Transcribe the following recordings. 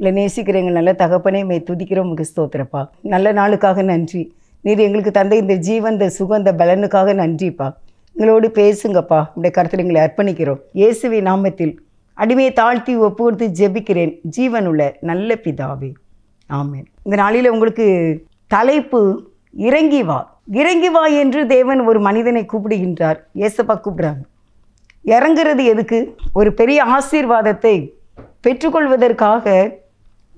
இல்லை நேசிக்கிற எங்கள் நல்ல தகப்பனே மே துதிக்கிறோம். உங்களுக்கு ஸ்தோத்திரப்பா. நல்ல நாளுக்காக நன்றி. நீர் எங்களுக்கு தந்த இந்த ஜீவன், இந்த சுகம், இந்த பலனுக்காக நன்றிப்பா. எங்களோடு பேசுங்கப்பா. உடைய கருத்தில் எங்களை அர்ப்பணிக்கிறோம். இயேசுவி நாமத்தில் அடிமையை தாழ்த்தி ஒப்பு கொடுத்து ஜெபிக்கிறேன், ஜீவனுள்ள நல்ல பிதாவே, ஆமென். இந்த நாளில் உங்களுக்கு தலைப்பு இறங்கி வா. இறங்கி வா என்று தேவன் ஒரு மனிதனை கூப்பிடுகின்றார். ஏசப்பா கூப்பிடுறாங்க. இறங்குறது எதுக்கு? ஒரு பெரிய ஆசீர்வாதத்தை பெற்றுக்கொள்வதற்காக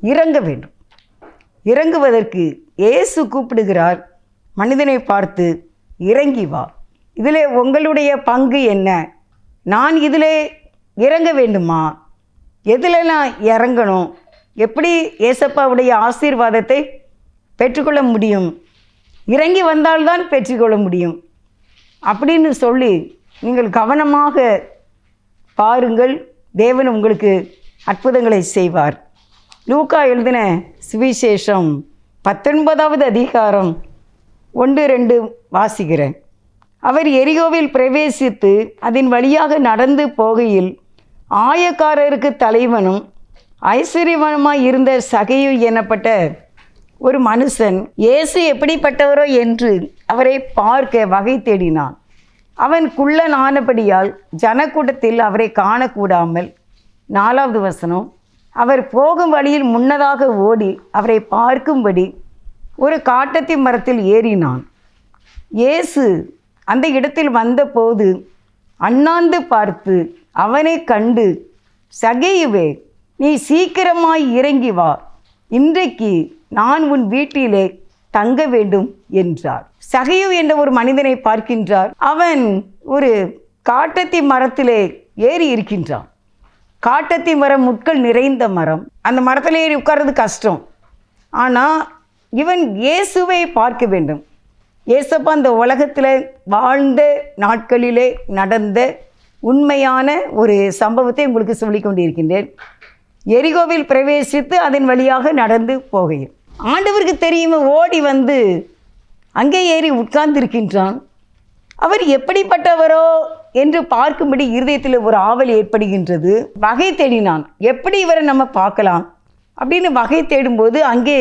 இறங்க வேண்டும். இறங்குவதற்கு இயேசு கூப்பிடுகிறார். மனிதனை பார்த்து இறங்கி வா. இதில் உங்களுடைய பங்கு என்ன? நான் இதில் இறங்க வேண்டுமா? எதிலெல்லாம் இறங்கணும்? எப்படி ஏசப்பாவுடைய ஆசீர்வாதத்தை பெற்றுக்கொள்ள முடியும்? இறங்கி வந்தால்தான் பெற்றுக்கொள்ள முடியும் அப்படின்னு சொல்லி நீங்கள் கவனமாக பாருங்கள். தேவன் உங்களுக்கு அற்புதங்களை செய்வார். லூக்கா எழுதின சுவிசேஷம் 19வது அதிகாரம் 1-2 வாசிக்கிறேன். அவர் எரிகோவில் பிரவேசித்து அதன் வழியாக நடந்து போகையில் ஆயக்காரருக்கு தலைவனும் ஐஸ்வர்யவனுமாய் இருந்த சகையு எனப்பட்ட ஒரு மனுஷன் இயேசு எப்படிப்பட்டவரோ என்று அவரை பார்க்க வகை தேடினான். அவன் குள்ளன் ஆனபடியால் ஜனக்கூட்டத்தில் அவரை காணக்கூடாமல், 4வது வசனம், அவர் போகும் வழியில் முன்னதாக ஓடி அவரை பார்க்கும்படி ஒரு காட்டத்தி மரத்தில் ஏறினான். இயேசு அந்த இடத்தில் வந்தபோது அண்ணாந்து பார்த்து அவனை கண்டு, சகேயுவே, நீ சீக்கிரமாய் இறங்கி வா, இன்றைக்கு நான் உன் வீட்டிலே தங்க வேண்டும் என்றார். சகையு என்ற ஒரு மனிதனை பார்க்கின்றார். அவன் ஒரு காட்டத்தி மரத்திலே ஏறி இருக்கின்றான். காட்டத்தி மரம் முட்கள் நிறைந்த மரம். அந்த மரத்தில் ஏறி உட்கார்றது கஷ்டம். ஆனால் இவன் இயேசுவை பார்க்க வேண்டும். இயேசப்பா அந்த உலகத்தில் வாழ்ந்த நாட்களிலே நடந்த உண்மையான ஒரு சம்பவத்தை உங்களுக்கு சொல்லிக் கொண்டிருக்கின்றேன். எரிகோவில் பிரவேசித்து அதன் வழியாக நடந்து போகையில் ஆண்டவருக்கு தெரியுமே, ஓடி வந்து அங்கே ஏறி உட்கார்ந்திருக்கின்றான். அவர் எப்படிப்பட்டவரோ என்று பார்க்கும்படி இருதயத்தில் ஒரு ஆவல் ஏற்படுகின்றது. வகை தேடினான், எப்படி இவரை நம்ம பார்க்கலாம் அப்படின்னு வகை தேடும்போது அங்கே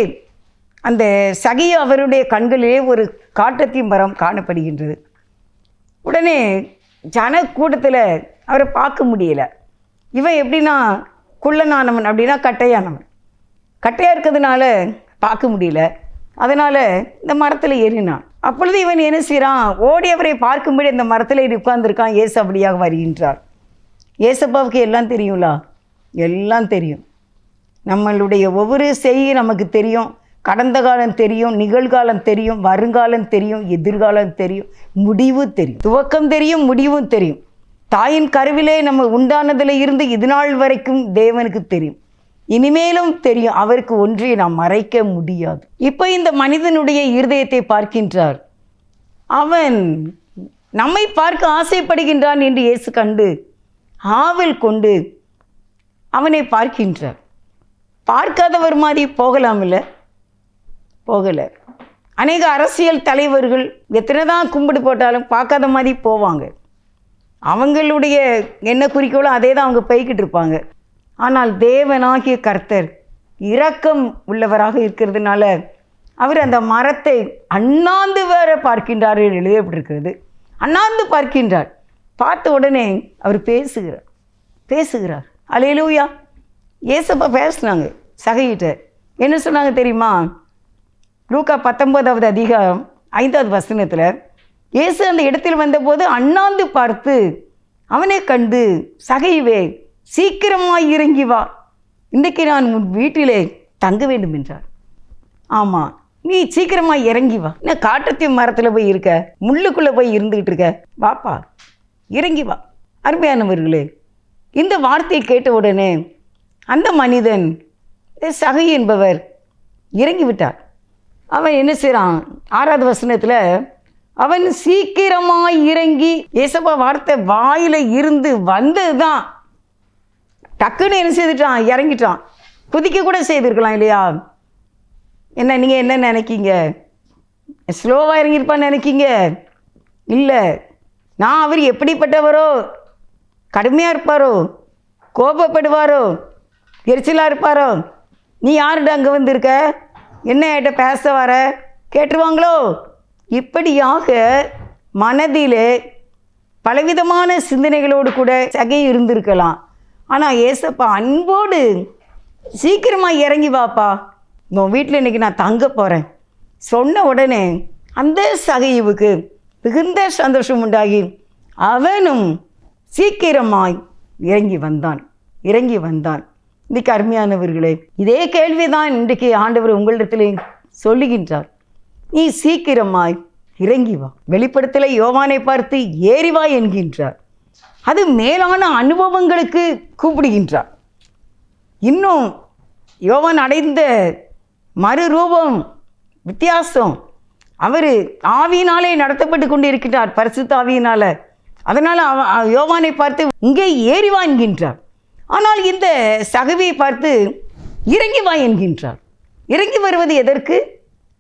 அந்த சகையு அவருடைய கண்களிலே ஒரு காட்டத்தி மரம் காணப்படுகின்றது. உடனே ஜன கூட்டத்தில் அவரை பார்க்க முடியலை. இவன் எப்படின்னா குள்ளனானவன், அப்படின்னா கட்டையானவன். கட்டையாக இருக்கிறதுனால பார்க்க முடியல. அதனால் இந்த மரத்தில் ஏறினான். அப்பொழுது இவன் என்ன செய்கிறான்? ஓடி அவரை பார்க்கும்படி இந்த மரத்தில் ஏறி உட்கார்ந்துருக்கான். இயேசு அப்படியாக வருகின்றார். ஏசப்பாவுக்கு எல்லாம் தெரியும்லா, எல்லாம் தெரியும். நம்மளுடைய ஒவ்வொரு செய்தியும் நமக்கு தெரியும். கடந்த காலம் தெரியும், நிகழ்காலம் தெரியும், வருங்காலம் தெரியும், எதிர்காலம் தெரியும், முடிவு தெரியும். துவக்கம் தெரியும், முடிவும் தெரியும். தாயின் கருவிலே நம்ம உண்டானதில் இருந்து இதுநாள் வரைக்கும் தேவனுக்கு தெரியும், இனிமேலும் தெரியும். அவருக்கு ஒன்றை நாம் மறைக்க முடியாது. இப்போ இந்த மனிதனுடைய இருதயத்தை பார்க்கின்றார். அவன் நம்மை பார்க்க ஆசைப்படுகின்றான் என்று இயேசு கண்டு ஆவல் கொண்டு அவனை பார்க்கின்றார். பார்க்காதவர் மாதிரி போகலாம் இல்லை? போகலை. அநேக அரசியல் தலைவர்கள் எத்தனை தான் கும்பிடு போட்டாலும் பார்க்காத மாதிரி போவாங்க. அவங்களுடைய என்ன குறிக்கோளோ அதே தான் அவங்க போய்கிட்டு இருப்பாங்க. ஆனால் தேவனாகிய கர்த்தர் இரக்கம் உள்ளவராக இருக்கிறதுனால அவர் அந்த மரத்தை அண்ணாந்து வேற பார்க்கின்றார் என்று எழுதப்பட்டிருக்கிறது. அண்ணாந்து பார்க்கின்றார். பார்த்த உடனே அவர் பேசுகிறார். அல்லேலூயா. ஏசப்பா பேசுனாங்க சகையிட்ட. என்ன சொன்னாங்க தெரியுமா? லூக்கா 19வது அதிகாரம் 5வது வசனத்தில் இயேசு அந்த இடத்தில் வந்தபோது அண்ணாந்து பார்த்து அவனை கண்டு, சகையுவே, சீக்கிரமாய் இறங்கி வா, இன்றைக்கு நான் உன் வீட்டிலே தங்க வேண்டும் என்றார். ஆமாம், நீ சீக்கிரமாக இறங்கி வா. என்ன காட்டத்தி மரத்தில் போய் இருக்க, முள்ளுக்குள்ளே போய் இருந்துக்கிட்டு இருக்க, வாப்பா, இறங்கி வா. அருமையானவர்களே, இந்த வார்த்தையை கேட்ட உடனே அந்த மனிதன் சகை என்பவர் இறங்கி விட்டார். அவன் என்ன செய்கிறான்? 6வது வசனத்தில் அவன் சீக்கிரமாய் இறங்கி, ஏசப்பா வார்த்தை வாயில் இருந்து வந்தது தான், டக்குன்னு என்ன செய்துட்டான்? இறங்கிட்டான். குதிக்க கூட செய்திருக்கலாம் இல்லையா? என்ன நீங்கள் என்ன நினைக்கிங்க? ஸ்லோவாக இறங்கியிருப்பான்னு நினைக்கிங்க? இல்லை. நான் அவர் எப்படிப்பட்டவரோ, கடுமையாக இருப்பாரோ, கோபப்படுவாரோ, எரிச்சலாக இருப்பாரோ, நீ யாருட அங்கே வந்திருக்க, என்ன என்கிட்ட பேச வர கேட்டுருவாங்களோ? இப்படியாக மனதிலே பலவிதமான சிந்தனைகளோடு கூட சகை இருந்திருக்கலாம். ஆனால் ஏசப்பா அன்போடு சீக்கிரமாக இறங்கி வாப்பா, உன் வீட்டில் இன்றைக்கி நான் தங்க போகிறேன் சொன்ன உடனே அந்த சகையுவுக்கு மிகுந்த சந்தோஷம் உண்டாகி அவனும் சீக்கிரமாய் இறங்கி வந்தான். இன்றைக்கு அருமையானவர்களே, இதே கேள்விதான் இன்றைக்கு ஆண்டவர் உங்களிடத்தில் சொல்லுகின்றார். நீ சீக்கிரமாய் இறங்கி வா. வெளிப்படுத்தலை யோவானை பார்த்து ஏறி வா என்கின்றார். அது மேலான அனுபவங்களுக்கு கூப்பிடுகின்றார். இன்னும் யோவான் அடைந்த மறுரூபம் வித்தியாசம். அவர் ஆவியினாலே நடத்தப்பட்டு கொண்டு இருக்கின்றார், பரிசுத்த ஆவியினால். அதனால் யோவானை பார்த்து இங்கே ஏறி வா என்கின்றார். ஆனால் இந்த சகவியை பார்த்து இறங்கி வா என்கின்றார். இறங்கி வருவது எதற்கு?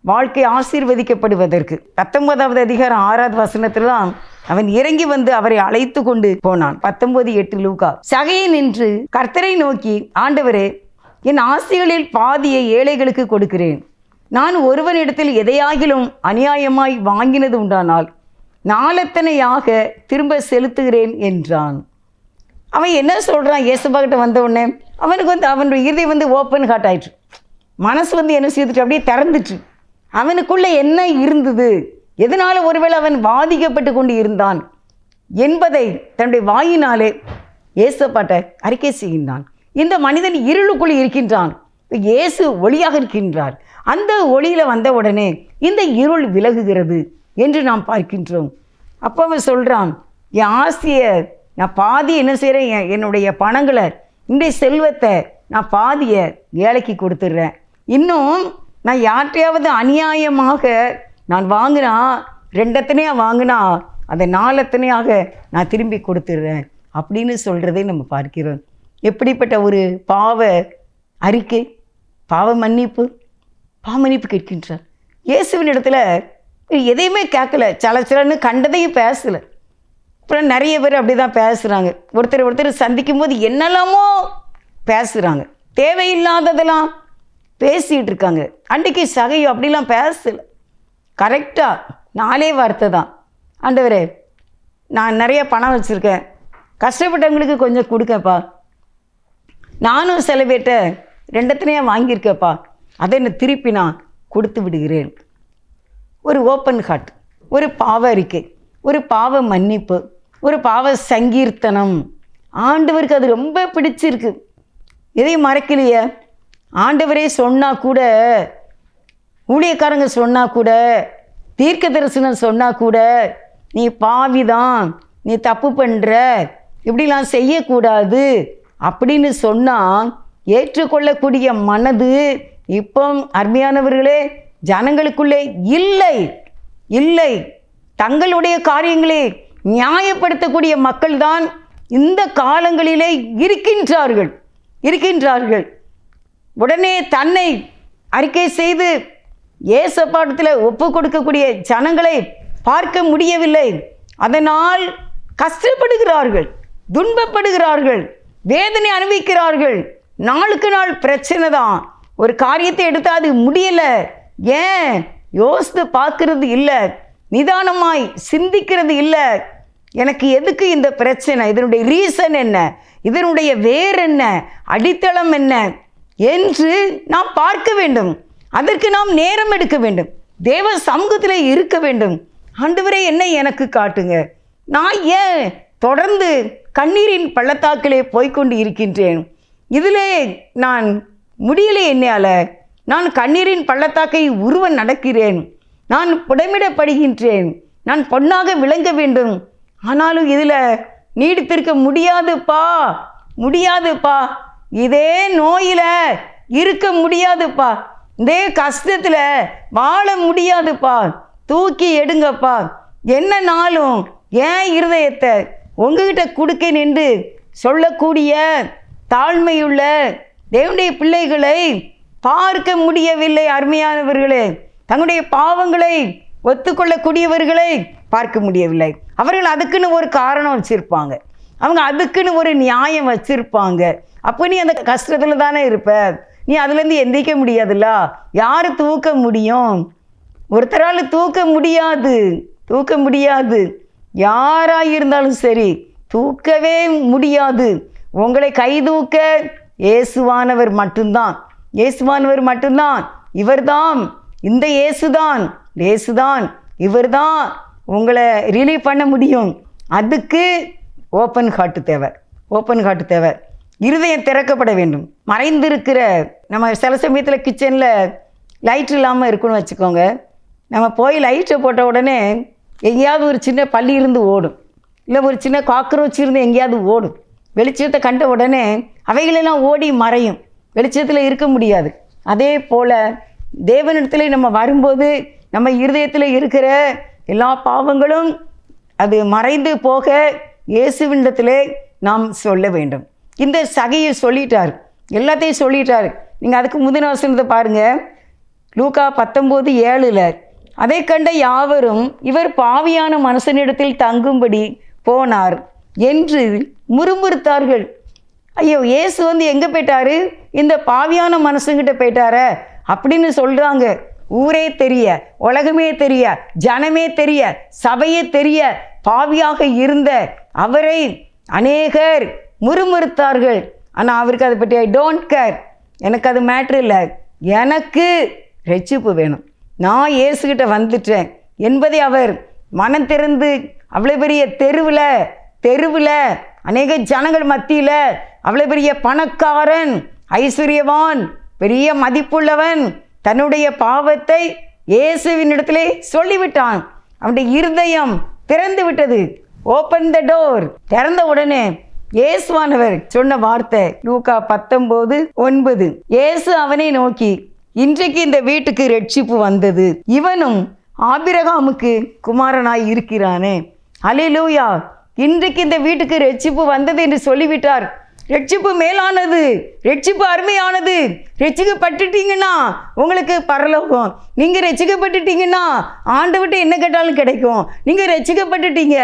வாழ்க்கை ஆசீர்வதிக்கப்படுவதற்கு. 19வது அதிகாரம் 6வது வசனத்திலாம் அவன் இறங்கி வந்து அவரை அழைத்து கொண்டு போனான். 19:8 லூக்கா. சகையை நின்று கர்த்தரை நோக்கி, ஆண்டவரே, என் ஆசைகளில் பாதியை ஏழைகளுக்கு கொடுக்கிறேன். நான் ஒருவனிடத்தில் எதையாகிலும் அநியாயமாய் வாங்கினது உண்டானால் நாளத்தனையாக திரும்ப செலுத்துகிறேன் என்றான். அவன் என்ன சொல்கிறான்? இயேசுபாக்கிட்ட வந்த உடனே அவனுக்கு அவனுடைய இருதயம் ஓப்பன் ஹார்ட் ஆயிடுச்சு. மனசு என்ன செய்துட்டு அப்படியே திறந்துச்சு. அவனுக்குள்ளே என்ன இருந்தது, எதனால் ஒருவேளை அவன் பாதிக்கப்பட்டு கொண்டு இருந்தான் என்பதை தன்னுடைய வாயினாலே இயேசுப்பாட்ட அறிக்கை செய்கின்றான். இந்த மனிதன் இருளுக்குள் இருக்கின்றான், இயேசு ஒளியாக இருக்கின்றார். அந்த ஒளியில் வந்த உடனே இந்த இருள் விலகுகிறது என்று நாம் பார்க்கின்றோம். அப்போ அவன் சொல்கிறான், என் ஆசையை நான் பாதி என்ன செய்கிறேன், என்னுடைய பணங்களை, இந்த செல்வத்தை நான் பாதியை ஏழைக்கு கொடுத்துட்றேன். இன்னும் நான் யார்கிட்டையாவது அநியாயமாக நான் வாங்கினா, 2 வாங்கினா அதை 4 நான் திரும்பி கொடுத்துட்றேன் அப்படின்னு சொல்கிறதை நம்ம பார்க்கிறோம். எப்படிப்பட்ட ஒரு பாவ அறிக்கை, பாவ மன்னிப்பு கேட்கின்றார். இயேசுவின் இடத்துல எதையுமே கேட்கல, சலச்சலன்னு கண்டதையும் பேசலை. அப்புறம் நிறைய பேர் அப்படி தான் பேசுகிறாங்க. ஒருத்தர் சந்திக்கும் போது என்னெல்லாமோ பேசுகிறாங்க, தேவையில்லாததெல்லாம் பேசிகிட்டு இருக்காங்க. அன்றைக்கு சகையோ அப்படிலாம் பேசலை. கரெக்டாக 4 வார்த்தை தான், ஆண்டவரே நான் நிறைய பணம் வச்சுருக்கேன், கஷ்டப்பட்டவங்களுக்கு கொஞ்சம் கொடுக்கப்பா, நானும் சில பேர்கிட்ட 2 வாங்கியிருக்கேப்பா, அதை என்ன திருப்பி நான் கொடுத்து விடுகிறேன். ஒரு ஓப்பன் ஹார்ட், ஒரு பாவ அறிக்கை, ஒரு பாவ மன்னிப்பு, ஒரு பாவ சங்கீர்த்தனம். ஆண்டவருக்கு அது ரொம்ப பிடிச்சிருக்கு. எதையும் மறக்கலையே. ஆண்டவரே சொன்னால் கூட, ஊழியக்காரங்க சொன்னால் கூட, தீர்க்க தரிசனம் சொன்னால் கூட, நீ பாவிதான், நீ தப்பு பண்ணுற, இப்படிலாம் செய்யக்கூடாது அப்படின்னு சொன்னால் ஏற்றுக்கொள்ளக்கூடிய மனது இப்போ அருமையானவர்களே ஜனங்களுக்குள்ளே இல்லை. தங்களுடைய காரியங்களை நியாயப்படுத்தக்கூடிய மக்கள்தான் இந்த காலங்களிலே இருக்கின்றார்கள். உடனே தன்னை அறிக்கை செய்து ஏசப்பாட்டத்தில் ஒப்பு கொடுக்கக்கூடிய ஜனங்களை பார்க்க முடியவில்லை. அதனால் கஷ்டப்படுகிறார்கள், துன்பப்படுகிறார்கள், வேதனை அனுபவிக்கிறார்கள். நாளுக்கு நாள் பிரச்சனை தான். ஒரு காரியத்தை எடுத்தால் அது முடியலை. ஏன் யோசித்து பார்க்கறது இல்லை, நிதானமாய் சிந்திக்கிறது இல்லை. எனக்கு எதுக்கு இந்த பிரச்சனை, இதனுடைய ரீசன் என்ன, இதனுடைய வேர் என்ன, அடித்தளம் என்ன என்று நாம் பார்க்க வேண்டும். அதற்கு நாம் நேரம் எடுக்க வேண்டும், தேவ சமூகத்தில் இருக்க வேண்டும். ஆண்டவரே என்னை எனக்கு காட்டுங்க, நான் ஏன் தொடர்ந்து கண்ணீரின் பள்ளத்தாக்கிலே போய்கொண்டு இருக்கின்றேன், இதிலே நான் முடியலை, என்னால நான் கண்ணீரின் பள்ளத்தாக்கை உருவ நடக்கிறேன், நான் புடமிடப்படுகின்றேன், நான் பொன்னாக விளங்க வேண்டும், ஆனாலும் இதில் நீடித்திருக்க முடியாதுப்பா, இதே நோயில் இருக்க முடியாதுப்பா, இதே கஷ்டத்தில் வாழ முடியாதுப்பா, தூக்கி எடுங்கப்பா, என்ன நாளும் ஏன் இருதயத்தை உங்ககிட்ட கொடுக்கேன் என்று சொல்லக்கூடிய தாழ்மையுள்ள தேவனுடைய பிள்ளைகளை பார்க்க முடியவில்லை. அருமையானவர்களே, தங்களுடைய பாவங்களை ஒத்துக்கொள்ளக்கூடியவர்களை பார்க்க முடியவில்லை. அவர்கள் அதுக்குன்னு ஒரு காரணம் வச்சுருப்பாங்க, அவங்க அதுக்குன்னு ஒரு நியாயம் வச்சுருப்பாங்க. அப்போ நீ அந்த கஷ்டத்தில் தானே இருப்ப, நீ அதுலேருந்து எந்திரிக்க முடியாதுல்ல. யார் தூக்க முடியும்? ஒருத்தரால் தூக்க முடியாது, தூக்க முடியாது. யாராக இருந்தாலும் சரி தூக்கவே முடியாது. உங்களை கைதூக்க இயேசுவானவர் மட்டும்தான், இயேசுவானவர் மட்டும்தான். இவர்தான், இந்த இயேசுதான், இவர்தான் உங்களை ரிலீவ் பண்ண முடியும். அதுக்கு ஓப்பன் ஹார்ட் தேவை, ஓப்பன் ஹார்ட் தேவை. இருதயம் திறக்கப்பட வேண்டும். மறைந்திருக்கிற நம்ம சில சமயத்தில் கிச்சனில் லைட் இல்லாமல் இருக்குன்னு வச்சுக்கோங்க. நம்ம போய் லைட்டை போட்ட உடனே எங்கேயாவது ஒரு சின்ன பள்ளி இருந்து ஓடும், இல்லை ஒரு சின்ன காக்ரோச் இருந்து எங்கேயாவது ஓடும். வெளிச்சத்தை கண்ட உடனே அவைகளெல்லாம் ஓடி மறையும், வெளிச்சத்தில் இருக்க முடியாது. அதே போல் தேவனிடத்தில் நம்ம வரும்போது நம்ம இருதயத்தில் இருக்கிற எல்லா பாவங்களும் அது மறைந்து போக இயேசுவினிடத்திலே நாம் சொல்ல வேண்டும். இந்த சகையை சொல்லிட்டார், எல்லாத்தையும் சொல்லிட்டார். நீங்கள் அதுக்கு முந்தின வசனத்தை பாருங்கள், லூக்கா 19:7. அதை கண்ட யாவரும் இவர் பாவியான மனுஷனிடத்தில் தங்கும்படி போனார் என்று முறுமுறுத்தார்கள். ஐயோ, இயேசு எங்கே போயிட்டாரு? இந்த பாவியான மனுஷங்கிட்ட போயிட்டார அப்படின்னு சொல்கிறாங்க. ஊரே தெரிய, உலகமே தெரிய, ஜனமே தெரிய, சபையே தெரிய பாவியாக இருந்த அவரை அநேகர் முறுமுறுத்தார்கள். ஆனால் அவருக்கு அதை பற்றி ஐ டோன்ட் கேர், எனக்கு அது மேட்ரு இல்லை, எனக்கு ரட்சிப்பு வேணும், நான் இயேசுகிட்ட வந்துட்டேன் என்பதை அவர் மனம் திறந்து அவ்வளோ பெரிய தெருவில் அநேக ஜனங்கள் மத்தியில் அவ்வளோ பெரிய பணக்காரன், ஐஸ்வர்யவான், பெரிய மதிப்புள்ளவன் தன்னுடைய பாவத்தை இயேசுவின் இடத்திலே சொல்லிவிட்டான். அவனுடைய இருதயம் திறந்து விட்டது. Open the door. திறந்த உடனே இயேசுவானவர் சொன்ன வார்த்தை லூக்கா 19:9. இயேசு அவனை நோக்கி, இன்றைக்கு இந்த வீட்டுக்கு ரட்சிப்பு வந்தது, இவனும் ஆபிரகாமுக்கு குமாரனாய் இருக்கிறானே. அல்லேலூயா. இன்றைக்கு இந்த வீட்டுக்கு ரட்சிப்பு வந்தது என்று சொல்லிவிட்டார். ரட்சிப்பு மேலானது, ரட்சிப்பு அருமையானது. ரட்சிக்கப்பட்டுட்டீங்கன்னா உங்களுக்கு பரலோகம். நீங்கள் ரட்சிக்கப்பட்டுட்டீங்கன்னா ஆண்டவர்கிட்ட என்ன கேட்டாலும் கிடைக்கும். நீங்கள் ரட்சிக்கப்பட்டுட்டீங்க,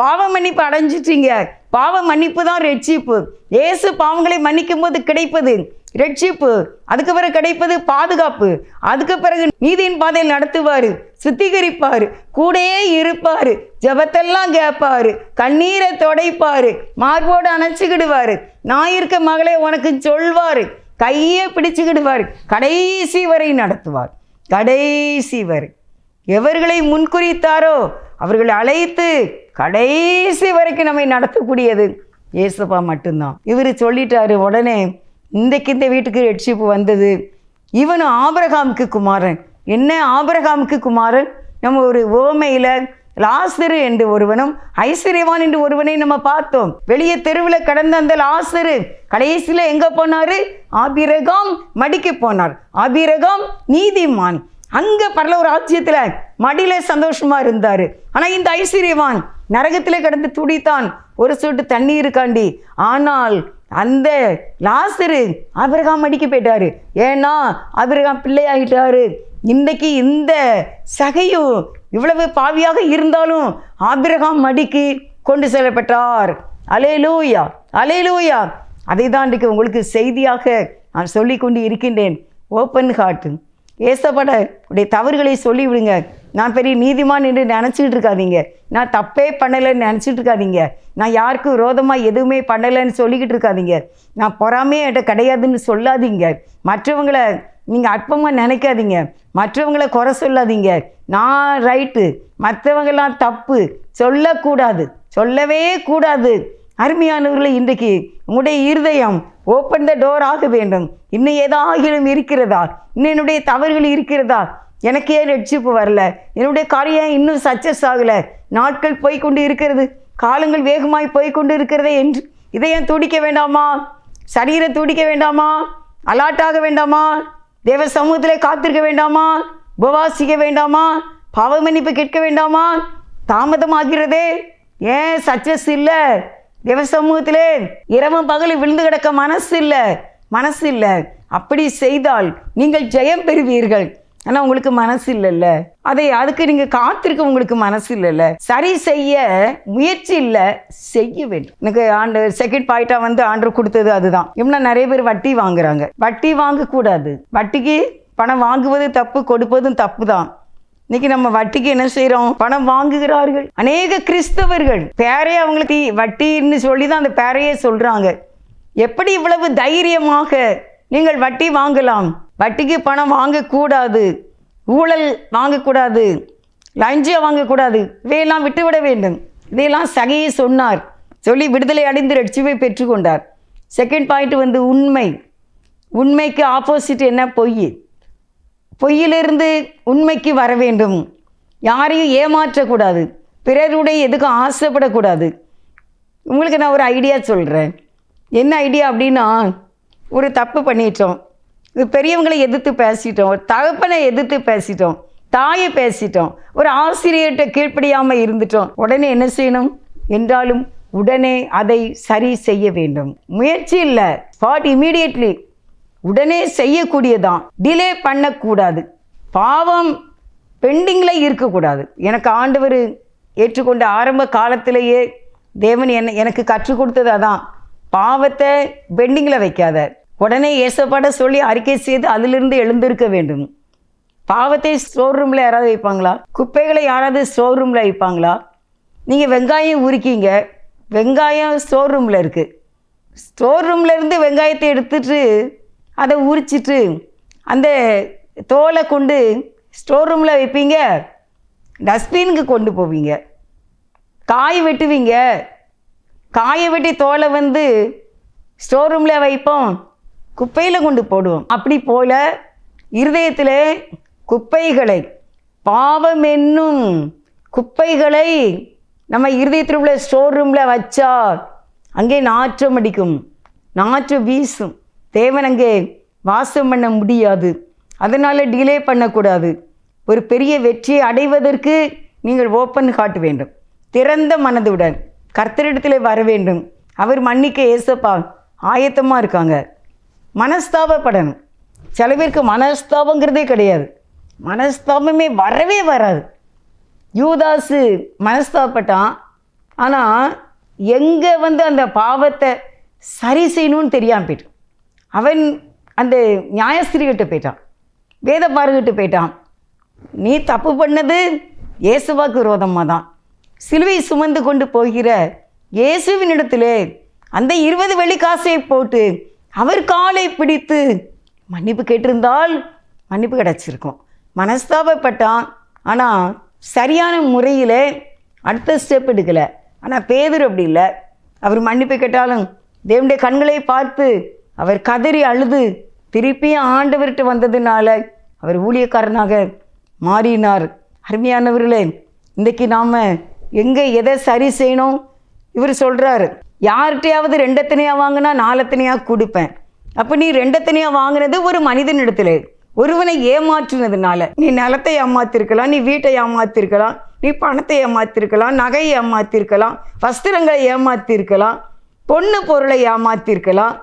பாவ மன்னிப்பு அடைஞ்சிட்டீங்க. பாவ மன்னிப்பு தான் ரட்சிப்பு. இயேசு பாவங்களை மன்னிக்கும் போது கிடைப்பது ரட்சிப்பு. அதுக்கு பிறகு கிடைப்பது பாதுகாப்பு. அதுக்கு பிறகு நீதியின் பாதையில் நடத்துவார், சுத்திகரிப்பார், கூடயே இருப்பார், ஜபத்தெல்லாம் கேட்பார், கண்ணீரை துடைப்பார், மார்போடு அணைச்சிக்கிடுவார், நான் இருக்க மகளே உனக்கு சொல்வார், கையை பிடிச்சுக்கிடுவார், கடைசி வரை நடத்துவார். கடைசி வரை எவர்களை முன்குறித்தாரோ அவர்களை அழைத்து கடைசி வரைக்கும் நம்மை நடத்தக்கூடியது இயேசுப்பா மட்டும்தான். இவர் சொல்லிட்டாரு உடனே, இன்றைக்கு இந்த வீட்டுக்கு ரட்சிப்பு வந்தது, இவனும் ஆபிரகாமுக்கு குமாரன். என்ன ஆபிரகாமுக்கு குமாரன்? நம்ம ஒரு உவமையில் லாசரு என்று ஒருவனும் ஐஸ்வர்யவான் என்று ஒருவனை நம்ம பார்த்தோம். வெளியே தெருவில் கடந்த அந்த லாசரு கடைசியில் எங்கே போனார்? ஆபிரகாம் மடிக்கு போனார். ஆபிரகாம் நீதிமான், அங்கே பரல ஒரு ராஜ்யத்தில் மடியில் சந்தோஷமாக இருந்தார். ஆனால் இந்த ஐஸ்வர்யவான் நரகத்தில் கடந்து துடித்தான், ஒரு சொட்டு தண்ணீர் காண்டி. ஆனால் அந்த லாசரு ஆபிரகாம் மடிக்கு போயிட்டாரு. ஏன்னா ஆபிரகாம் பிள்ளையாகிட்டாரு. இன்றைக்கு இந்த சகையு இவ்வளவு பாவியாக இருந்தாலும் ஆபிரகாம் மடிக்கு கொண்டு செல்லப்பட்டார். அல்லேலூயா, அல்லேலூயா. அதை தான் இன்றைக்கு உங்களுக்கு செய்தியாக நான் சொல்லி கொண்டு இருக்கின்றேன். Open heart. ஏசப்பட உடைய தவறுகளை சொல்லிவிடுங்க. நான் பெரிய நீதிமான் என்று நினச்சிக்கிட்டு இருக்காதீங்க. நான் தப்பே பண்ணலைன்னு நினச்சிட்டு இருக்காதீங்க. நான் யாருக்கும் விரோதமாக எதுவுமே பண்ணலைன்னு சொல்லிக்கிட்டு இருக்காதீங்க. நான் பொறாமே என்கிட்ட கிடையாதுன்னு சொல்லாதீங்க. மற்றவங்களை நீங்கள் அற்பமாக நினைக்காதீங்க. மற்றவங்களை குறை சொல்லாதீங்க. நான் ரைட்டு, மற்றவங்கெல்லாம் தப்பு சொல்லக்கூடாது, சொல்லவே கூடாது. அருமையானவர்களை, இன்றைக்கு உங்களுடைய இருதயம் ஓப்பன் த டோர் ஆக வேண்டும். இன்னும் ஏதாகிலும் இருக்கிறதா? இன்னும் என்னுடைய தவறுகள் இருக்கிறதா? எனக்கு ஏன் ரட்சிப்பு வரல? என்னுடைய காரியம் இன்னும் சக்சஸ் ஆகலை, நாட்கள் போய்கொண்டு இருக்கிறது, காலங்கள் வேகமாய் போய்கொண்டு இருக்கிறதே என்று இதயம் துடிக்க வேண்டாமா? சரீரம் துடிக்க வேண்டாமா? அலாட்டாக வேண்டாமா? தேவ சமூகத்தில் காத்திருக்க வேண்டாமா? உபவாசிக்க வேண்டாமா? பாவ மன்னிப்பு கேட்க வேண்டாமா? தாமதமாகிறதே, ஏன் சக்சஸ் இல்லை? தேவ சமூகத்திலே இரவும் பகலும் விழுந்து கிடக்க மனசு இல்லை. அப்படி செய்தால் நீங்கள் ஜெயம் பெறுவீர்கள். ஆனால் உங்களுக்கு மனசு இல்லைல்ல, அதுக்கு நீங்கள் காத்திருக்க உங்களுக்கு மனசு இல்லைல்ல, சரி செய்ய முயற்சி இல்லை, செய்ய வேண்டும். எனக்கு செகண்ட் பாயிண்டாக ஆண்டவர் கொடுத்தது அதுதான். எப்படின்னா நிறைய பேர் வட்டி வாங்குறாங்க. வட்டி வாங்கக்கூடாது. வட்டிக்கு பணம் வாங்குவது தப்பு, கொடுப்பதும் தப்பு தான். இன்னைக்கு நம்ம வட்டிக்கு என்ன செய்கிறோம்? பணம் வாங்குகிறார்கள். அநேக கிறிஸ்தவர்கள் பேரையே அவங்களுக்கு வட்டின்னு சொல்லி தான் அந்த பேரையே சொல்கிறாங்க. எப்படி இவ்வளவு தைரியமாக நீங்கள் வட்டி வாங்கலாம்? வட்டிக்கு பணம் வாங்கக்கூடாது, ஊழல் வாங்கக்கூடாது, லஞ்சம் வாங்கக்கூடாது, இதையெல்லாம் விட்டுவிட வேண்டும். இதையெல்லாம் சகையை சொன்னார். சொல்லி விடுதலை அடைந்து ரட்சிப்பை பெற்றுக்கொண்டார். செகண்ட் பாயிண்ட் உண்மை. உண்மைக்கு ஆப்போசிட் என்ன? பொய். பொய்யிலிருந்து உண்மைக்கு வர வேண்டும். யாரையும் ஏமாற்றக்கூடாது, பிறருடைய எதுக்கும் ஆசைப்படக்கூடாது. உங்களுக்கு நான் ஒரு ஐடியா சொல்கிறேன். என்ன ஐடியா அப்படின்னா, ஒரு தப்பு பண்ணிட்டோம், பெரியவங்களை எதிர்த்து பேசிட்டோம், ஒரு தகப்பனை எதிர்த்து பேசிட்டோம், தாயை பேசிட்டோம், ஒரு ஆசிரியர்கிட்ட கீழ்ப்படியாமல் இருந்துட்டோம். உடனே என்ன செய்யணும் என்றாலும் உடனே அதை சரி செய்ய வேண்டும். முயற்சி இல்லை, ஸ்பாட், இமீடியட்லி, உடனே செய்யக்கூடியதான். டிலே பண்ணக்கூடாது. பாவம் பெண்டிங்கில் இருக்கக்கூடாது. எனக்கு ஆண்டவர் ஏற்றுக்கொண்ட ஆரம்ப காலத்திலேயே தேவன் எனக்கு கற்றுக் கொடுத்தது அதான். பாவத்தை பெண்டிங்கில் வைக்காத, உடனே ஏசப்பாட சொல்லி அறிக்கை செய்து அதிலிருந்து எழுந்திருக்க வேண்டும். பாவத்தை ஸ்டோர் ரூமில் யாராவது வைப்பாங்களா? குப்பைகளை யாராவது ஸ்டோர் ரூமில் வைப்பாங்களா? நீங்கள் வெங்காயம் உரிக்கீங்க, வெங்காயம் ஸ்டோர் ரூமில் இருக்குது. ஸ்டோர் ரூமில் இருந்து வெங்காயத்தை எடுத்துட்டு அதை உரிச்சிட்டு அந்த தோலை கொண்டு ஸ்டோர் ரூமில் வைப்பீங்க, டஸ்ட்பினுக்கு கொண்டு போவீங்க. காய் வெட்டுவீங்க, காயை வெட்டி தோலை ஸ்டோர் ரூமில் வைப்போம், குப்பையில் கொண்டு போடுவோம். அப்படி போல இருதயத்தில் குப்பைகளை, பாவம் என்னும் குப்பைகளை நம்ம இருதயத்தில் உள்ள ஸ்டோர் ரூமில் வச்சா அங்கே நாற்றம் அடிக்கும், நாற்றம் வீசும். தேவன் அங்கே வாசம் பண்ண முடியாது. அதனால் டிலே பண்ணக்கூடாது. ஒரு பெரிய வெற்றியை அடைவதற்கு நீங்கள் ஓப்பன் ஹார்ட் வேண்டும். திறந்த மனதுடன் கர்த்தரிடத்தில் வர வேண்டும். அவர் மன்னிக்க ஏசப்பா ஆயத்தமாக இருக்காங்க. மனஸ்தாபப்படணும். சில பேருக்கு மனஸ்தாபங்கிறதே கிடையாது. மனஸ்தாபமே வரவே வராது. யூதாசு மனஸ்தாபப்பட்டான். ஆனால் எங்கே அந்த பாவத்தை சரி செய்யணும்னு தெரியாமல் போயிட்டான். அவன் அந்த நியாயஸ்திரிகிட்ட போயிட்டான், வேதபாரகிட்ட போயிட்டான். நீ தப்பு பண்ணது இயேசுவாக்கு விரோதமாக தான். சிலுவை சுமந்து கொண்டு போகிற இயேசுவினிடத்திலே அந்த 20 வெள்ளிக்காசை போட்டு அவர் காலை பிடித்து மன்னிப்பு கேட்டிருந்தால் மன்னிப்பு கிடச்சிருக்கும். மனஸ்தாபப்பட்டான், ஆனால் சரியான முறையில் அடுத்த ஸ்டெப் எடுக்கலை. ஆனால் பேதுரு அப்படி இல்லை. அவர் மன்னிப்பு கேட்டாலும் தேவனுடைய கண்களை பார்த்து அவர் கதறி அழுது திருப்பியும் ஆண்டவர்கிட்ட வந்ததுனால அவர் ஊழியக்காரனாக மாறினார். அருமையானவர்களே, இன்றைக்கி நாம் எங்கே எதை சரி செய்யணும்? இவர் சொல்கிறாரு, யார்கிட்டையாவது 2 எத்தனையாக வாங்கினா 4 எத்தனையாக கொடுப்பேன். அப்போ நீ 2 எத்தனையாக வாங்கினது ஒரு மனிதனிடத்தில் ஒருவனை ஏமாற்றினதுனால. நீ நிலத்தை ஏமாற்றிருக்கலாம், நீ வீட்டை ஏமாற்றிருக்கலாம், நீ பணத்தை ஏமாற்றிருக்கலாம், நகையை ஏமாற்றிருக்கலாம், வஸ்திரங்களை ஏமாற்றிருக்கலாம், பொண்ணு பொருளை ஏமாற்றிருக்கலாம்.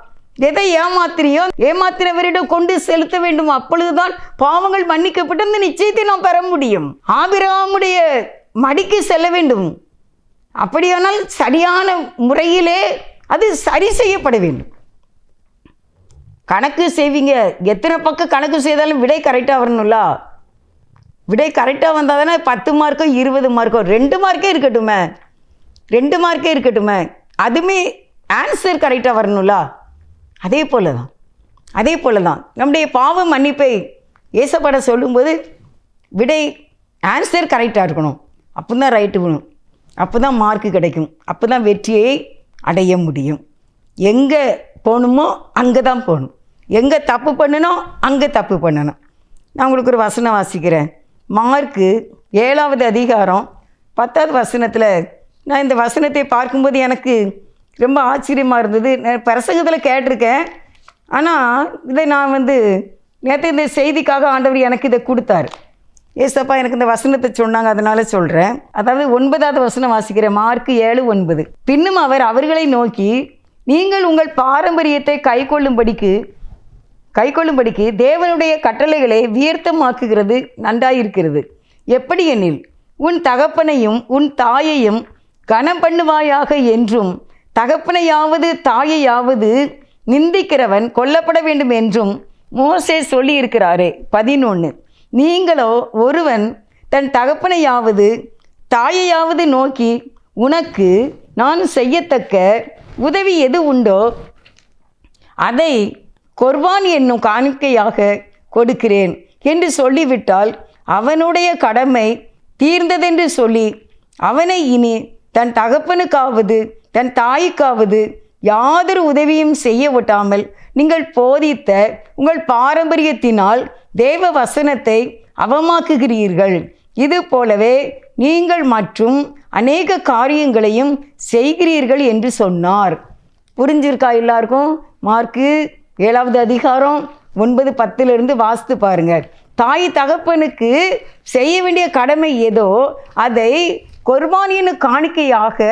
எதை ஏமாத்திரியோ ஏமாத்தினவரிடம் கொண்டு செலுத்த வேண்டும். அப்பொழுதுதான் பாவங்கள் மன்னிக்கப்பட்டு அந்த நிச்சயத்தை நாம் பெற முடியும். ஆபிரகாமுடைய மடிக்கு செல்ல வேண்டும். அப்படியானால் சரியான முறையிலே அது சரி செய்யப்பட வேண்டும். கணக்கு செய்வீங்க, எத்தனை பக்கம் கணக்கு செய்தாலும் விடை கரெக்டாக வரணும்ல. விடை கரெக்டாக வந்தால் தானே 10 மார்க்கோ 20 மார்க்கோ 2 மார்க்கே இருக்கட்டுமே, 2 மார்க்கே இருக்கட்டுமே, அதுவுமே ஆன்சர் கரெக்டாக வரணும்ல. அதே போல தான் நம்முடைய பாவ மன்னிப்பை ஏசப்பட சொல்லும்போது விடை ஆன்சர் கரெக்டாக இருக்கணும். அப்போ தான் ரைட்டு வேணும், அப்போ தான் மார்க்கு கிடைக்கும், அப்போ தான் வெற்றியை அடைய முடியும். எங்கே போகணுமோ அங்கே தான் போகணும், எங்கே தப்பு பண்ணணும் அங்கே தப்பு பண்ணணும். நான் உங்களுக்கு ஒரு வசனம் வாசிக்கிறேன். மார்க்கு 7வது அதிகாரம் 10வது வசனத்தில். நான் இந்த வசனத்தை பார்க்கும்போது எனக்கு ரொம்ப ஆச்சரியமாக இருந்தது. நான் பிரசங்கத்தில் கேட்டிருக்கேன், ஆனால் இதை நான் நேற்று இந்த செய்திக்காக ஆண்டவர் எனக்கு இதை கொடுத்தாரு. ஏசப்பா எனக்கு இந்த வசனத்தை சொன்னாங்க, அதனால் சொல்கிறேன். அதாவது 9வது வசனம் வாசிக்கிறேன். மார்க்கு 7:9. பின்னும் அவர் அவர்களை நோக்கி, நீங்கள் உங்கள் பாரம்பரியத்தை கை கொள்ளும்படிக்கு கைக்கொள்ளும்படிக்கு தேவனுடைய கட்டளைகளை வியர்த்தமாக்குகிறது நன்றாயிருக்கிறது. எப்படி எனில், உன் தகப்பனையும் உன் தாயையும் கனம் பண்ணுவாயாக என்றும், தகப்பனையாவது தாயையாவது நிந்திக்கிறவன் கொல்லப்பட வேண்டும் என்றும் மோசே சொல்லியிருக்கிறாரே. 11. நீங்களோ ஒருவன் தன் தகப்பனையாவது தாயையாவது நோக்கி, உனக்கு நான் செய்யத்தக்க உதவி எது உண்டோ அதை கொர்பான் என்னும் காணிக்கையாக கொடுக்கிறேன் என்று சொல்லிவிட்டால் அவனுடைய கடமை தீர்ந்ததென்று சொல்லி அவனை இனி தன் தகப்பனுக்காவது தன் தாய்க்காவது யாதொரு உதவியும் செய்ய ஒட்டாமல் நீங்கள் போதித்த உங்கள் பாரம்பரியத்தினால் தேவ வசனத்தை அவமாக்குகிறீர்கள். இது போலவே நீங்கள் மற்றும் அநேக காரியங்களையும் செய்கிறீர்கள் என்று சொன்னார். புரிஞ்சிருக்கா எல்லாருக்கும்? மார்க்கு 7வது அதிகாரம் 9-10 வாசித்து பாருங்க. தாய் தகப்பனுக்கு செய்ய வேண்டிய கடமை ஏதோ அதை கொர்பானின் காணிக்கையாக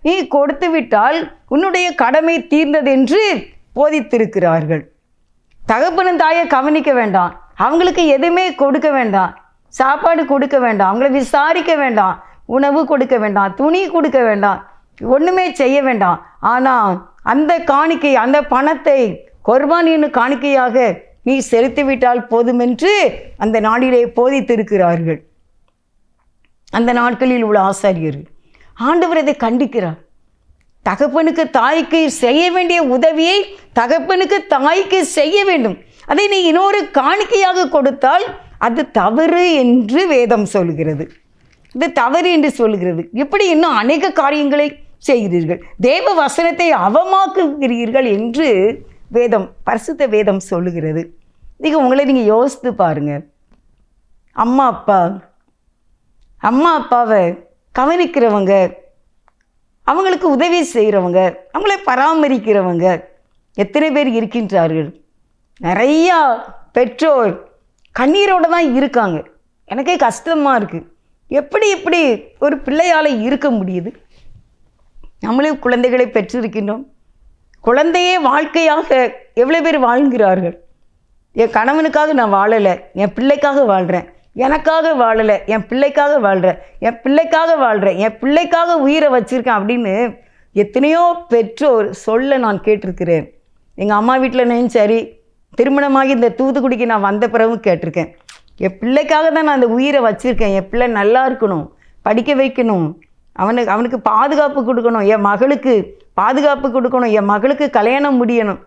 நீ கொடுத்து விட்டால் உன்னுடைய கடமை தீர்ந்ததென்று போதித்திருக்கிறார்கள். தகப்பனும் தாயை கவனிக்க வேண்டாம், அவங்களுக்கு எதுவுமே கொடுக்க வேண்டாம், சாப்பாடு கொடுக்க வேண்டாம், அவங்கள விசாரிக்க வேண்டாம், உணவு கொடுக்க வேண்டாம், துணி கொடுக்க வேண்டாம், ஒன்றுமே செய்ய வேண்டாம். ஆனால் அந்த காணிக்கை, அந்த பணத்தை கொர்பானின் காணிக்கையாக நீ செலுத்திவிட்டால் போதுமென்று அந்த நாளிலே போதித்திருக்கிறார்கள். அந்த நாட்களில் உள்ள ஆசாரியர்கள். ஆண்டவர் அதை கண்டிக்கிறார். தகப்பனுக்கு தாய்க்கு செய்ய வேண்டிய உதவியை தகப்பனுக்கு தாய்க்கு செய்ய வேண்டும். அதை நீ இன்னொரு காணிக்கையாக கொடுத்தால் அது தவறு என்று வேதம் சொல்கிறது. இது தவறு என்று சொல்கிறது. இப்படி இன்னும் அநேக காரியங்களை செய்கிறீர்கள், தேவ வசனத்தை அவமாக்குகிறீர்கள் என்று வேதம், பரிசுத்த வேதம் சொல்லுகிறது. உங்களை நீங்கள் யோசித்து பாருங்க. அம்மா அப்பாவை கவனிக்கிறவங்க, அவங்களுக்கு உதவி செய்கிறவங்க, அவங்கள பராமரிக்கிறவங்க எத்தனை பேர் இருக்கின்றார்கள்? நிறையா பெற்றோர் கண்ணீரோடு தான் இருக்காங்க. எனக்கே கஷ்டமாக இருக்குது. எப்படி ஒரு பிள்ளையால் இருக்க முடியுது? நம்மளே குழந்தைகளை பெற்றிருக்கின்றோம். குழந்தையே வாழ்க்கையாக எவ்வளோ பேர் வாழ்கிறார்கள். என் கணவனுக்காக நான் வாழலை, என் பிள்ளைக்காக வாழ்கிறேன். எனக்காக வாழலை, என் பிள்ளைக்காக வாழ்கிறேன். என் பிள்ளைக்காக வாழ்கிறேன், என் பிள்ளைக்காக உயிரை வச்சுருக்கேன் அப்படின்னு எத்தனையோ பெற்றோர் சொல்ல நான் கேட்டிருக்கிறேன். எங்கள் அம்மா வீட்டில் நான் சரி, திருமணமாகி இந்த தூத்துக்குடிக்கு நான் வந்த பிறகு கேட்டிருக்கேன். என் பிள்ளைக்காக தான் நான் அந்த உயிரை வச்சுருக்கேன். என் பிள்ளை நல்லா இருக்கணும், படிக்க வைக்கணும், அவனுக்கு பாதுகாப்பு கொடுக்கணும், என் மகளுக்கு பாதுகாப்பு கொடுக்கணும், என் மகளுக்கு கல்யாணம் முடியணும்,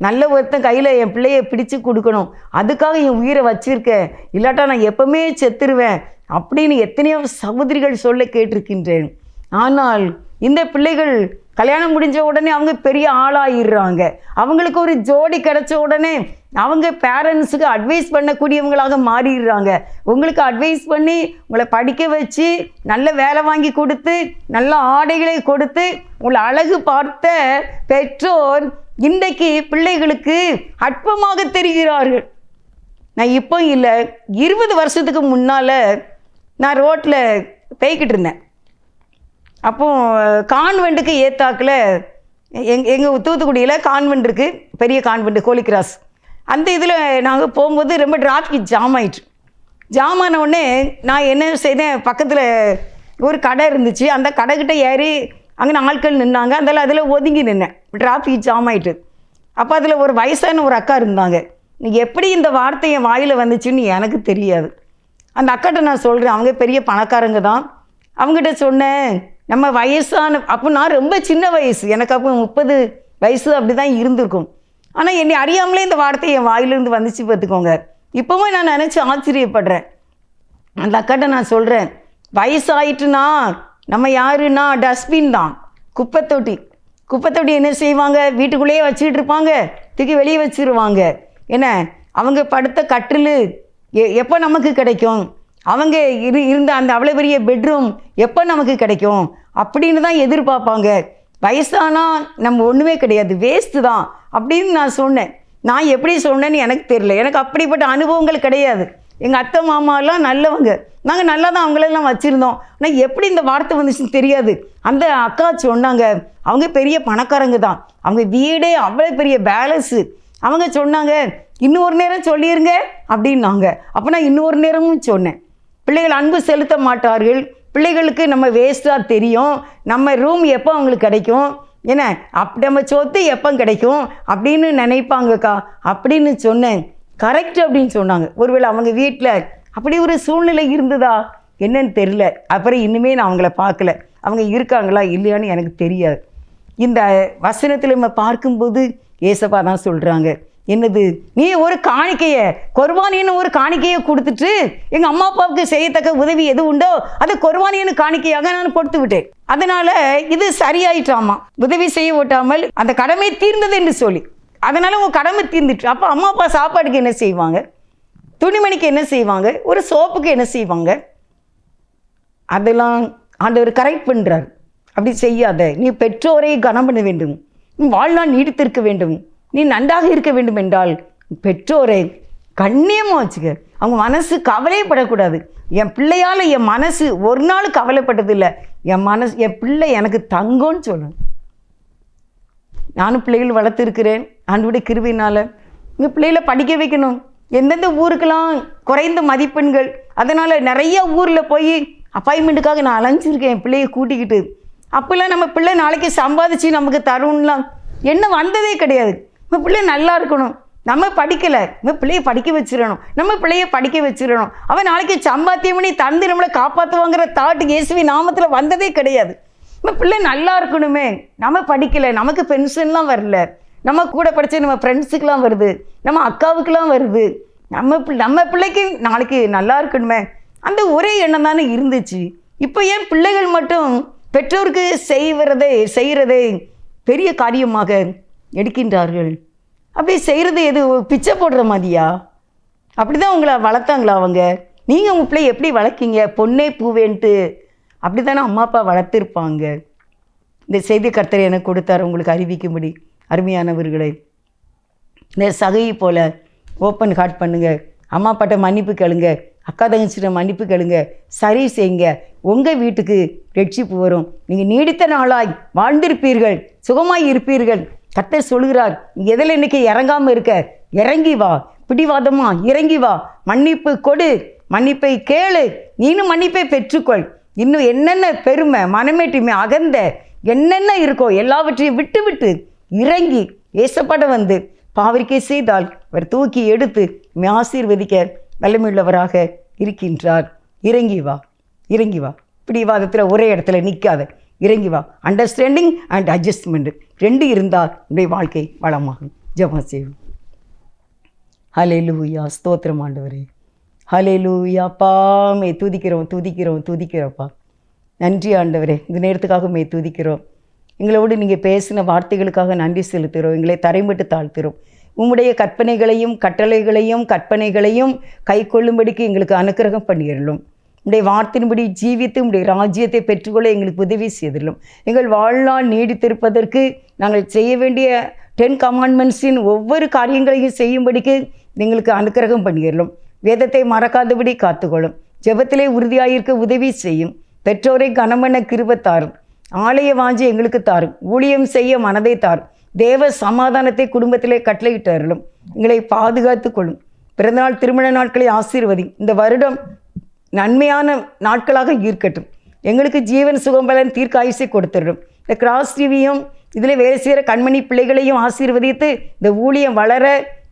நல்ல ஒருத்தன் கையில் என் பிள்ளையை பிடிச்சு கொடுக்கணும், அதுக்காக என் உயிரை வச்சுருக்கேன், இல்லாட்டா நான் எப்பவுமே செத்துருவேன் அப்படின்னு எத்தனையோ சகோதரிகள் சொல்ல கேட்டிருக்கின்றேன். ஆனால் இந்த பிள்ளைகள் கல்யாணம் முடிஞ்ச உடனே அவங்க பெரிய ஆளாகிடுறாங்க. அவங்களுக்கு ஒரு ஜோடி கிடைச்ச உடனே அவங்க பேரண்ட்ஸுக்கு அட்வைஸ் பண்ணக்கூடியவங்களாக மாறிடுறாங்க. உங்களுக்கு அட்வைஸ் பண்ணி உங்களை படிக்க வச்சு நல்ல வேலை வாங்கி கொடுத்து நல்ல ஆடைகளை கொடுத்து உங்களை அழகு பார்த்த பெற்றோர் இன்றைக்கு பிள்ளைகளுக்கு அற்பமாக தெரிகிறார்கள். நான் இப்போ இல்லை, 20 வருஷத்துக்கு முன்னால் நான் ரோட்டில் போய்கிட்டு இருந்தேன். அப்போது கான்வெண்ட்டுக்கு ஏத்தாக்கில் எங்கள் தூத்துக்குடியில் கான்வெண்ட் இருக்குது, பெரிய கான்வெண்ட், ஹோலி கிராஸ். அந்த இதில் நாங்கள் போகும்போது ரொம்ப டிராஃபிக் ஜாம் ஆயிடுச்சு. ஜாம் ஆன உடனே நான் என்ன செய்தேன், பக்கத்தில் ஒரு கடை இருந்துச்சு, அந்த கடைக்கிட்ட ஏறி அங்கே ஆட்கள் நின்னாங்க, அதில் ஒதுங்கி நின்னேன். டிராஃபிக் ஜாம் ஆகிட்டு. அப்போ அதில் ஒரு வயசான ஒரு அக்கா இருந்தாங்க. எப்படி இந்த வார்த்தை என் வாயில் வந்துச்சுன்னு எனக்கு தெரியாது. அந்த அக்காட்ட நான் சொல்கிறேன், அவங்க பெரிய பணக்காரங்க தான். அவங்ககிட்ட சொன்னேன், நம்ம வயசான, அப்போ நான் ரொம்ப சின்ன வயசு, எனக்கு அப்போ 30 வயசு அப்படி தான் இருந்திருக்கும். ஆனால் என்னை அறியாமலே இந்த வார்த்தை என் வாயிலிருந்து வந்துச்சு பார்த்துக்கோங்க. இப்போவும் நான் நினச்சி ஆச்சரியப்படுறேன். அந்த அக்காட்ட நான் சொல்கிறேன், வயசாயிட்டுனா நம்ம யாருன்னா டஸ்ட்பின் தான், குப்பைத்தொட்டி. குப்பைத்தொட்டி என்ன செய்வாங்க, வீட்டுக்குள்ளேயே வச்சுக்கிட்டு இருப்பாங்க, தூக்கி வெளியே வச்சுருவாங்க. என்ன, அவங்க படுத்த கட்டில் எப்போ நமக்கு கிடைக்கும், அவங்க இருந்த அந்த அவ்வளோ பெரிய பெட்ரூம் எப்போ நமக்கு கிடைக்கும் அப்படின்னு தான் எதிர்பார்ப்பாங்க. வயசானா நம்ம ஒன்றுமே கிடையாது, வேஸ்ட்டு தான் அப்படின்னு நான் சொன்னேன். நான் எப்படி சொன்னேன்னு எனக்கு தெரியல, எனக்கு அப்படிப்பட்ட அனுபவங்கள் கிடையாது. எங்கள் அத்தை மாமாலாம் நல்லவங்க, நாங்கள் நல்லா தான் அவங்களெல்லாம் வச்சுருந்தோம். ஆனால் எப்படி இந்த வார்த்தை வந்துச்சுன்னு தெரியாது. அந்த அக்கா சொன்னாங்க, அவங்க பெரிய பணக்காரங்க தான், அவங்க வீடே அவ்வளோ பெரிய பேலன்ஸு, அவங்க சொன்னாங்க, இன்னொரு நேரம் சொல்லிடுங்க அப்படின்னாங்க. அப்போ நான் இன்னொரு நேரமும் சொன்னேன். பிள்ளைகள் அன்பு செலுத்த மாட்டார்கள், பிள்ளைகளுக்கு நம்ம வேஸ்ட்டாக தெரியும், நம்ம ரூம் எப்போ அவங்களுக்கு கிடைக்கும், என்ன நம்ம சொத்து எப்போ கிடைக்கும் அப்படின்னு நினைப்பாங்கக்கா அப்படின்னு சொன்னேன். கரெக்ட் அப்படின்னு சொன்னாங்க. ஒருவேளை அவங்க வீட்டில் அப்படி ஒரு சூழ்நிலை இருந்ததா என்னன்னு தெரியல. அப்புறம் இன்னுமே நான் அவங்கள பார்க்கல, அவங்க இருக்காங்களா இல்லையான்னு எனக்கு தெரியாது. இந்த வசனத்தில் நம்ம பார்க்கும்போது ஏசப்பா தான் சொல்கிறாங்க, என்னது நீ ஒரு காணிக்கையை குர்பானின்னு ஒரு காணிக்கையை கொடுத்துட்டு எங்கள் அம்மா அப்பாவுக்கு செய்யத்தக்க உதவி எது உண்டோ அதை குர்பானின்னு காணிக்கையாக நான் கொடுத்து விட்டேன், அதனால் இது சரியாயிட்டாமா, உதவி செய்ய விட்டாமல் அந்த கடமை தீர்ந்தது என்று சொல்லி, அதனால் உங்கள் கடமை தீர்ந்துட்டு. அப்போ அம்மா அப்பா சாப்பாடுக்கு என்ன செய்வாங்க, துணிமணிக்கு என்ன செய்வாங்க, ஒரு சோப்புக்கு என்ன செய்வாங்க, அதெல்லாம் ஆண்டவர் கரெக்ட் பண்ணுறார். அப்படி செய்யாத, நீ பெற்றோரை கனம் பண்ண வேண்டும், நீ வாழ்நாள் நீடித்திருக்க வேண்டும், நீ நன்றாக இருக்க வேண்டும் என்றால் பெற்றோரை கண்ணியமாக வச்சுக்க. அவங்க மனசு கவலைப்படக்கூடாது. என் பிள்ளையால் என் மனசு ஒரு நாள் கவலைப்பட்டதில்லை, என் பிள்ளை எனக்கு தங்கம்னு சொல்லணும். நானும் பிள்ளைகள் வளர்த்துருக்கிறேன் ஆண்டவருடைய கிருபையினால். எங்கள் பிள்ளைகளை படிக்க வைக்கணும். எந்தெந்த ஊருக்கெல்லாம் குறைந்த மதிப்பெண்கள், அதனால் நிறைய ஊரில் போய் அப்பாயின்மெண்ட்டுக்காக நான் அலைஞ்சிருக்கேன் என் பிள்ளையை கூட்டிக்கிட்டு. அப்போல்லாம் நம்ம பிள்ளை நாளைக்கு சம்பாதிச்சு நமக்கு தரும்லாம் என்ன வந்ததே கிடையாது. நம்ம பிள்ளை நல்லா இருக்கணும், நம்ம படிக்கலை, நம்ம பிள்ளையை படிக்க வச்சிடணும், நம்ம பிள்ளையை படிக்க வச்சிடணும், அவன் நாளைக்கு சம்பாத்தியம் பண்ணி தந்து நம்மளை காப்பாற்றுவாங்கிற தாட்டு இயேசுவி நாமத்தில் வந்ததே கிடையாது. நம்ம பிள்ளை நல்லா இருக்கணுமே, நம்ம படிக்கலை, நமக்கு பென்ஷன்லாம் வரல, நம்ம கூட படித்த நம்ம ஃப்ரெண்ட்ஸுக்கெலாம் வருது, நம்ம அக்காவுக்கெலாம் வருது, நம்ம பிள்ளைக்கு நாளைக்கு நல்லா இருக்கணுமே, அந்த ஒரே எண்ணம் தானே இருந்துச்சு. இப்போ ஏன் பிள்ளைகள் மட்டும் பெற்றோருக்கு செய்கிறதை பெரிய காரியமாக எடுக்கின்றார்கள்? அப்படி செய்கிறது எது பிச்சை போடுற மாதிரியா? அப்படி தான் உங்களை வளர்த்தாங்களா அவங்க? நீங்கள் உங்கள் பிள்ளை எப்படி வளர்க்கீங்க, பொண்ணே பூவேன்ட்டு அப்படி தானே அம்மா அப்பா வளர்த்துருப்பாங்க. இந்த செய்தி கர்த்தர் எனக்கு கொடுத்தார் உங்களுக்கு அறிவிக்கும்படி. அருமையானவர்களை, இந்த சகையை போல் ஓப்பன் ஹார்ட் பண்ணுங்கள், அம்மா அப்பாட்ட மன்னிப்பு கேளுங்க, அக்கா தங்கச்சிட்ட மன்னிப்பு கேளுங்க, சரி செய்யுங்க, உங்கள் வீட்டுக்கு ரட்சிப்பு வரும், நீங்கள் நீடித்த நாளாய் வாழ்ந்திருப்பீர்கள், சுகமாய் இருப்பீர்கள். கர்த்தர் சொல்கிறார், நீ எதில் இன்றைக்கி இறங்காமல் இருக்க, இறங்கி வா, பிடிவாதமா இறங்கி வா, மன்னிப்பு கொடு, மன்னிப்பை கேளு, நீனும் மன்னிப்பை பெற்றுக்கொள். இன்னும் என்னென்ன பெருமை மனமேட்டுமை அகந்த என்னென்ன இருக்கோ எல்லாவற்றையும் விட்டு இறங்கி ஏசப்பட வந்து பாவரிக்கை செய்தால் அவர் தூக்கி எடுத்து ஆசீர்வதிக்க வல்லமையுள்ளவராக இருக்கின்றார். இறங்கி வா, இறங்கி வா, பிடிவாதத்தில் ஒரே இடத்துல நிற்காத, இறங்கி வா. அண்டர்ஸ்டாண்டிங் அண்ட் அட்ஜஸ்ட்மெண்ட் ரெண்டு இருந்தால் உடைய வாழ்க்கை வளமாகும். ஜெபம் செய்வோம். ஹல்லேலூயா, ஸ்தோத்திரம் ஆண்டவரே, ஹல்லேலூயா. அப்பா மே துதிக்கிறோம்ப்பா. நன்றி ஆண்டவரே, இந்த நேரத்துக்காக மே துதிக்கிறோம். எங்களோடு நீங்கள் பேசின வார்த்தைகளுக்காக நன்றி செலுத்துகிறோம். எங்களை தரைமட்டு தாழ்த்துகிறோம். உம்முடைய கற்பனைகளையும் கை கொள்ளும்படிக்கு எங்களுக்கு அனுக்கிரகம் பண்ணிடலும். உடைய வார்த்தையின்படி ஜீவித்து உடைய ராஜ்யத்தை பெற்றுக்கொள்ள எங்களுக்கு உதவி செய்திடலும். எங்கள் வாழ்நாள் நீடித்திருப்பதற்கு நாங்கள் செய்ய வேண்டிய 10 கமாண்ட்மெண்ட்ஸின் ஒவ்வொரு காரியங்களையும் செய்யும்படிக்கு எங்களுக்கு அனுக்கிரகம் பண்ணிடலும். வேதத்தை மறக்காதபடி காத்துக்கொள்ளும். ஜெபத்திலே உறுதியாயிருக்க உதவி செய்யும். பெற்றோரை கனமண்ண கிருபை தாரும். ஆலய வாஞ்சி எங்களுக்கு தாரும். ஊழியம் செய்ய மனதை தாரும். தேவ சமாதானத்தை குடும்பத்திலே கட்டளையிட்டார்களும். எங்களை பாதுகாத்து கொள்ளும். பிறந்தநாள் திருமண நாட்களை ஆசீர்வதி. இந்த வருடம் நன்மையான நாட்களாக இருக்கட்டும். எங்களுக்கு ஜீவன் சுகம் பலன் தீர்க்க ஆயுசை கொடுத்துடும். இந்த கிராஸ் டிவியும் இதில் வேலை செய்கிற கண்மணி பிள்ளைகளையும் ஆசீர்வதித்து இந்த ஊழியம் வளர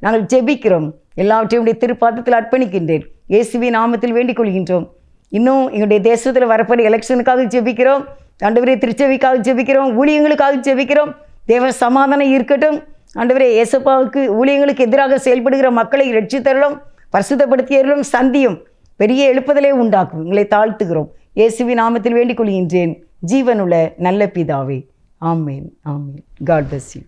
நாங்கள் ஜெபிக்கிறோம். எல்லாவற்றையும் திருப்பாதத்தில் அர்ப்பணிக்கின்றேன். இயேசுவின் நாமத்தில் வேண்டிக் கொள்கின்றோம். இன்னும் எங்களுடைய தேசத்தில் வரப்போகிற எலெக்ஷனுக்காக ஜெபிக்கிறோம். ஆண்டவரே, திருச்சபைக்காக ஜெபிக்கிறோம். ஊழியங்களுக்காக ஜெபிக்கிறோம். தேவ சமாதானம் இருக்கட்டும். ஆண்டவரே, ஏசப்பாவுக்கு ஊழியங்களுக்கு எதிராக செயல்படுகிற மக்களை ரட்சித்தரலும், பரிசுத்தப்படுத்தியர்களும் சந்தியும் பெரிய எழுப்புதலே உண்டாக்கும். எங்களை தாழ்த்துகிறோம். இயேசுவின் நாமத்தில் வேண்டிக் கொள்கின்றேன். ஜீவனுள்ள நல்ல பிதாவே, ஆமேன், ஆமேன். God bless you.